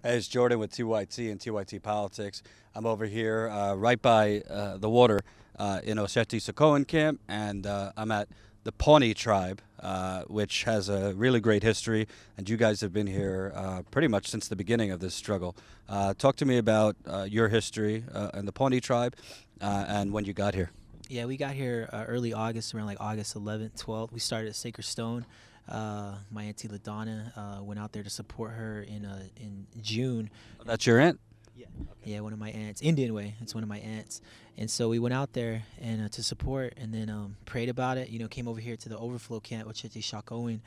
Hey, it's Jordan with TYT and TYT Politics. I'm over here right by the water in Osheti Sokoan camp, and I'm at the Pawnee tribe, which has a really great history, and you guys have been here pretty much since the beginning of this struggle. Talk to me about your history and the Pawnee tribe and when you got here. Yeah, we got here early August, around like August 11th, 12th. We started at Sacred Stone. My auntie LaDonna went out there to support her in June. That's your aunt? Yeah. Yeah, one of my aunts, Indian way. It's one of my aunts, and so we went out there and to support, and then prayed about it. Came over here to the overflow camp, Ochete Shakowin,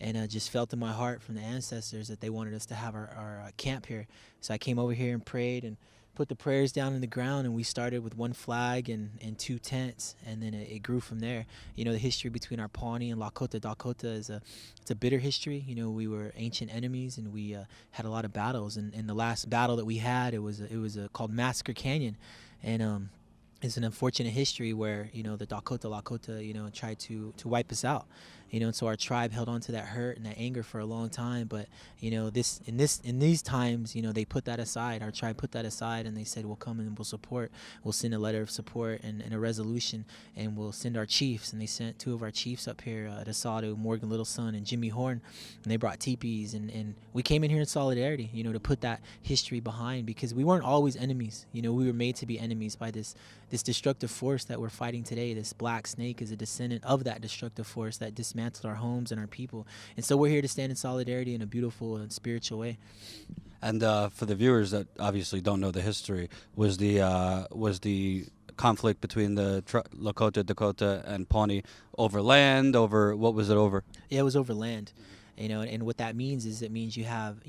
and just felt in my heart from the ancestors that they wanted us to have our camp here. So I came over here and prayed and put the prayers down in the ground, and we started with one flag and two tents, and then it grew from there. The history between our Pawnee and Lakota Dakota it's a bitter history. We were ancient enemies, and we had a lot of battles, and the last battle that we had, it was called Massacre Canyon, and it's an unfortunate history where the Dakota Lakota tried to wipe us out, and so our tribe held on to that hurt and that anger for a long time. But in these times, they put that aside. Our tribe put that aside, and they said, we'll come and we'll support. We'll send a letter of support and a resolution, and we'll send our chiefs. And they sent two of our chiefs up here, Dasadu, Morgan Littleson, and Jimmy Horn, and they brought teepees, and we came in here in solidarity, to put that history behind, because we weren't always enemies. We were made to be enemies by this destructive force that we're fighting today. This black snake is a descendant of that destructive force that dismantled our homes and our people. And so we're here to stand in solidarity in a beautiful and spiritual way. And for the viewers that obviously don't know the history, was the conflict between the Lakota, Dakota, and Pawnee over land? Over what was it over? Yeah, it was over land. And what that means is it means you have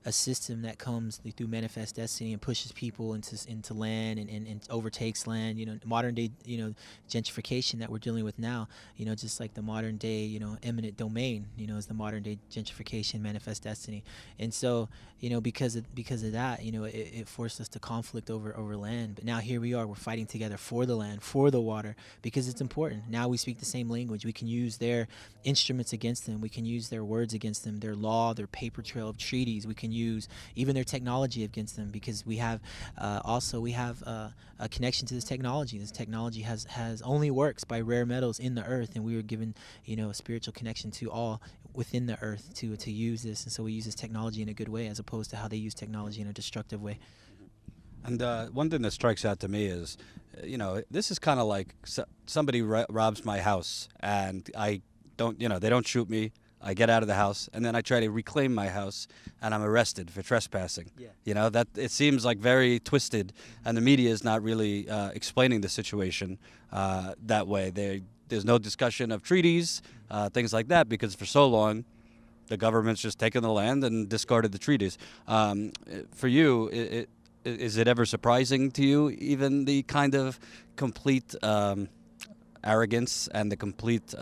a system that comes through manifest destiny and pushes people into land and overtakes land. Modern day gentrification that we're dealing with now. Just like the modern day eminent domain. Is the modern day gentrification manifest destiny. And so because of that it forced us to conflict over land. But now here we are. We're fighting together for the land, for the water, because it's important. Now we speak the same language. We can use their instruments against them. We can use their words against them, their law, their paper trail of treaties. We can use even their technology against them, because we have a connection to this technology. This technology has only works by rare metals in the earth, and we were given a spiritual connection to all within the earth to use this. And so we use this technology in a good way, as opposed to how they use technology in a destructive way. And one thing that strikes out to me is, this is kind of like somebody robs my house, and I don't, they don't shoot me. I get out of the house, and then I try to reclaim my house, and I'm arrested for trespassing. Yeah. That it seems like very twisted, and the media is not really explaining the situation that way. There's no discussion of treaties, things like that, because for so long, the government's just taken the land and discarded the treaties. For you, is it ever surprising to you, even the kind of complete arrogance and the complete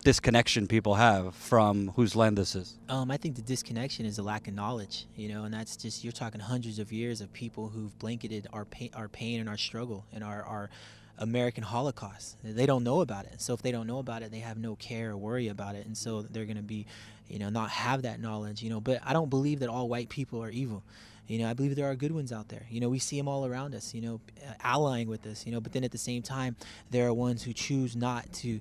disconnection people have from whose land this is? I think the disconnection is a lack of knowledge, and that's just, you're talking hundreds of years of people who've blanketed our pain and our struggle and our American Holocaust. They don't know about it. So if they don't know about it, they have no care or worry about it, and so they're going to be, not have that knowledge. But I don't believe that all white people are evil. I believe there are good ones out there. We see them all around us, allying with us, but then at the same time, there are ones who choose not to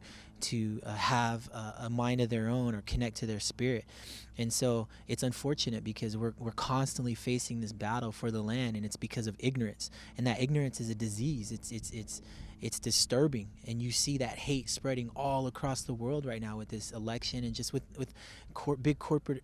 have a mind of their own or connect to their spirit. And so it's unfortunate, because we're constantly facing this battle for the land, and it's because of ignorance. And that ignorance is a disease. It's disturbing, and you see that hate spreading all across the world right now with this election, and just with big corporate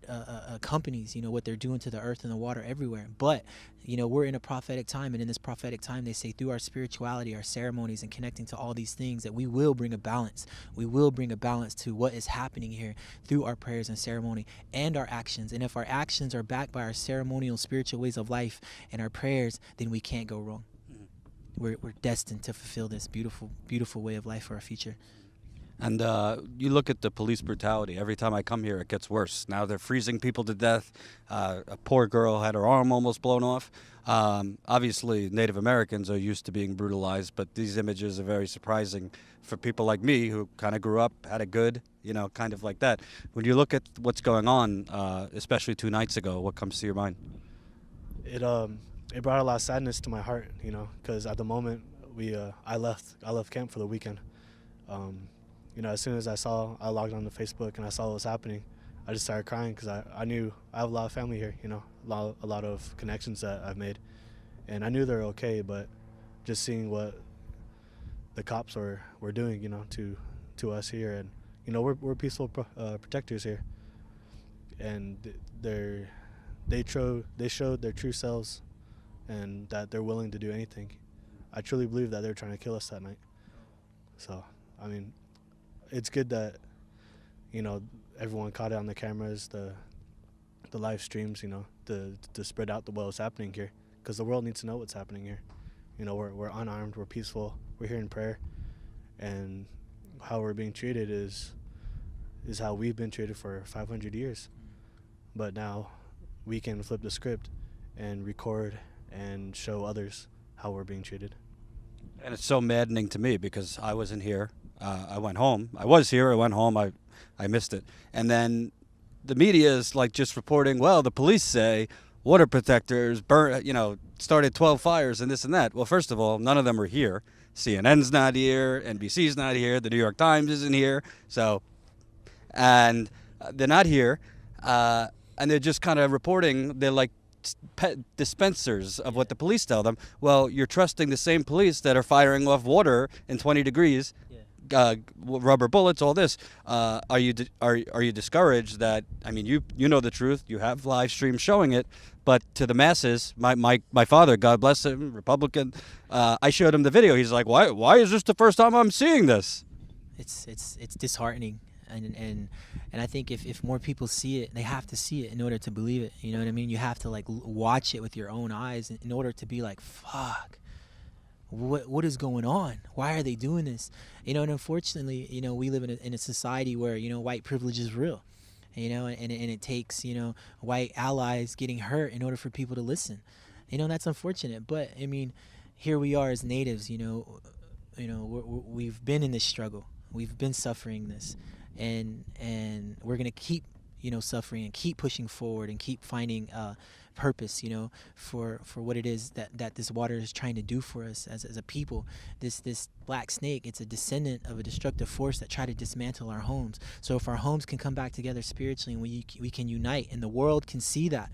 companies, what they're doing to the earth and the water everywhere. But we're in a prophetic time, and in this prophetic time, they say through our spirituality, our ceremonies, and connecting to all these things, that we will bring a balance. We will bring a balance to what is happening here through our prayers and ceremony and our actions. And if our actions are backed by our ceremonial spiritual ways of life and our prayers, then we can't go wrong. We're destined to fulfill this beautiful, beautiful way of life for our future. And you look at the police brutality. Every time I come here, it gets worse. Now they're freezing people to death. A poor girl had her arm almost blown off. Obviously, Native Americans are used to being brutalized, but these images are very surprising for people like me who kind of grew up, had it good, kind of like that. When you look at what's going on, especially 2 nights ago, what comes to your mind? it brought a lot of sadness to my heart, because at the moment I left camp for the weekend. As soon as I logged on to Facebook and I saw what was happening, I just started crying because I knew I have a lot of family here, a lot of connections that I've made, and I knew they were okay, but just seeing what the cops were doing, to us here, and we're peaceful protectors here, and they showed their true selves, and that they're willing to do anything. I truly believe that they're trying to kill us that night. So, I mean, it's good that everyone caught it on the cameras, the live streams, to spread out what was happening here, because the world needs to know what's happening here. We're unarmed, we're peaceful, we're here in prayer, and how we're being treated is how we've been treated for 500 years. But now we can flip the script and record and show others how we're being treated. And it's so maddening to me because I wasn't here. I went home. I was here. I went home. I missed it. And then the media is like just reporting, well, the police say water protectors started 12 fires and this and that. Well, first of all, none of them are here. CNN's not here. NBC's not here. The New York Times isn't here. So, and they're not here. And they're just kind of reporting. They're like pet dispensers of what the police tell them. Well, you're trusting the same police that are firing off water in 20 degrees, rubber bullets, all this. Are you discouraged that, I mean, you know the truth. You have live streams showing it. But to the masses, my father, God bless him, Republican, I showed him the video. He's like, why is this the first time I'm seeing this? It's disheartening. And I think if more people see it, they have to see it in order to believe it. You know what I mean? You have to watch it with your own eyes in order to be like, fuck, what is going on? Why are they doing this? And unfortunately, we live in a society where, white privilege is real, and it takes, white allies getting hurt in order for people to listen. That's unfortunate. But I mean, here we are as natives, we've been in this struggle. We've been suffering this. And we're going to keep, suffering and keep pushing forward and keep finding purpose, for what it is that this water is trying to do for us as a people. This black snake, it's a descendant of a destructive force that tried to dismantle our homes. So if our homes can come back together spiritually and we can unite and the world can see that,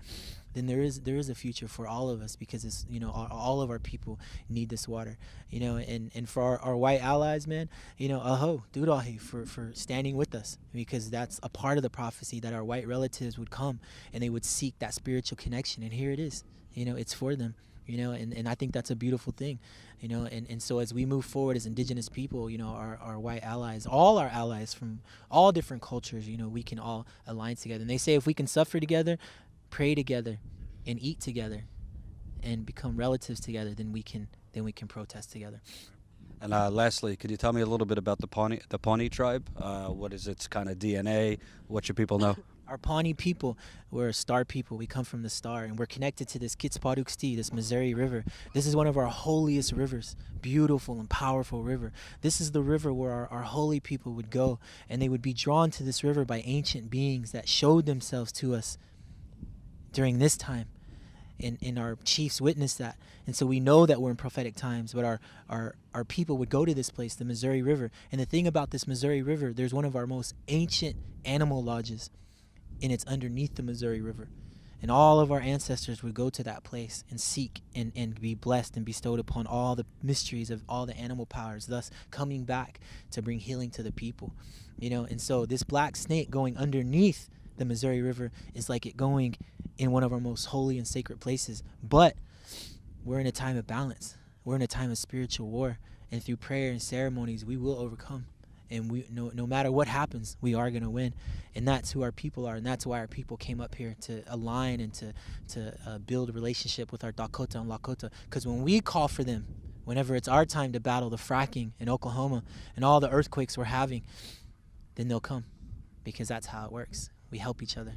then there is a future for all of us, because it's, all of our people need this water, and for our white allies, man, aho, dudahi for standing with us, because that's a part of the prophecy that our white relatives would come and they would seek that spiritual connection, and here it is, it's for them, and I think that's a beautiful thing, and so as we move forward as indigenous people, our white allies, all our allies from all different cultures, we can all align together. And they say if we can suffer together, pray together, and eat together, and become relatives together, then we can protest together. And lastly, could you tell me a little bit about the Pawnee tribe? What is its kind of DNA? What should people know? Our Pawnee people, we're a star people. We come from the star, and we're connected to this Kitspaduksti, this Missouri River. This is one of our holiest rivers, beautiful and powerful river. This is the river where our holy people would go, and they would be drawn to this river by ancient beings that showed themselves to us during this time, and our chiefs witnessed that, and so we know that we're in prophetic times. But our people would go to this place, the Missouri River, and the thing about this Missouri River, there's one of our most ancient animal lodges, and it's underneath the Missouri River, and all of our ancestors would go to that place and seek and be blessed and bestowed upon all the mysteries of all the animal powers, thus coming back to bring healing to the people, and so this black snake going underneath the Missouri River is like it going in one of our most holy and sacred places. But we're in a time of balance. We're in a time of spiritual war, and through prayer and ceremonies, we will overcome. And we no matter what happens, we are going to win. And that's who our people are, and that's why our people came up here to align and to build a relationship with our Dakota and Lakota. Because when we call for them, whenever it's our time to battle the fracking in Oklahoma and all the earthquakes we're having, then they'll come, because that's how it works. We help each other.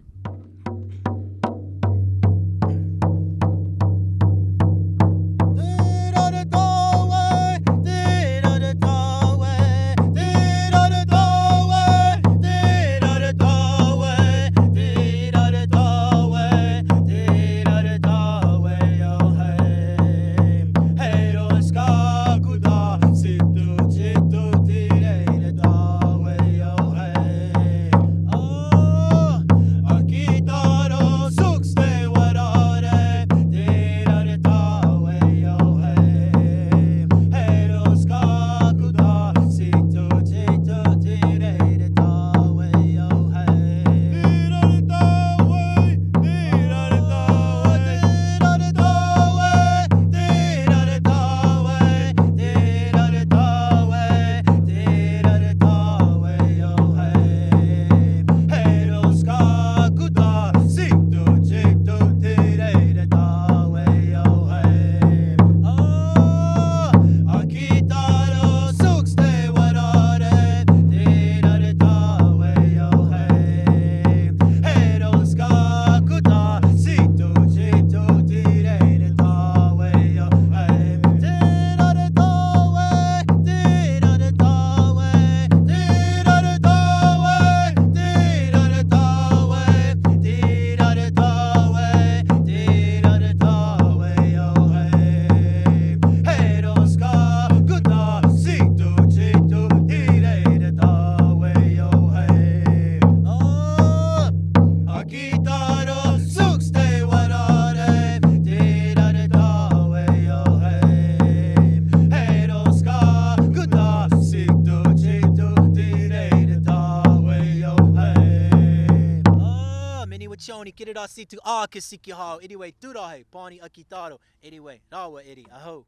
choni kirira situ a kisiki hao. Anyway, durahe pani akitaro. Anyway, rawa eri aho.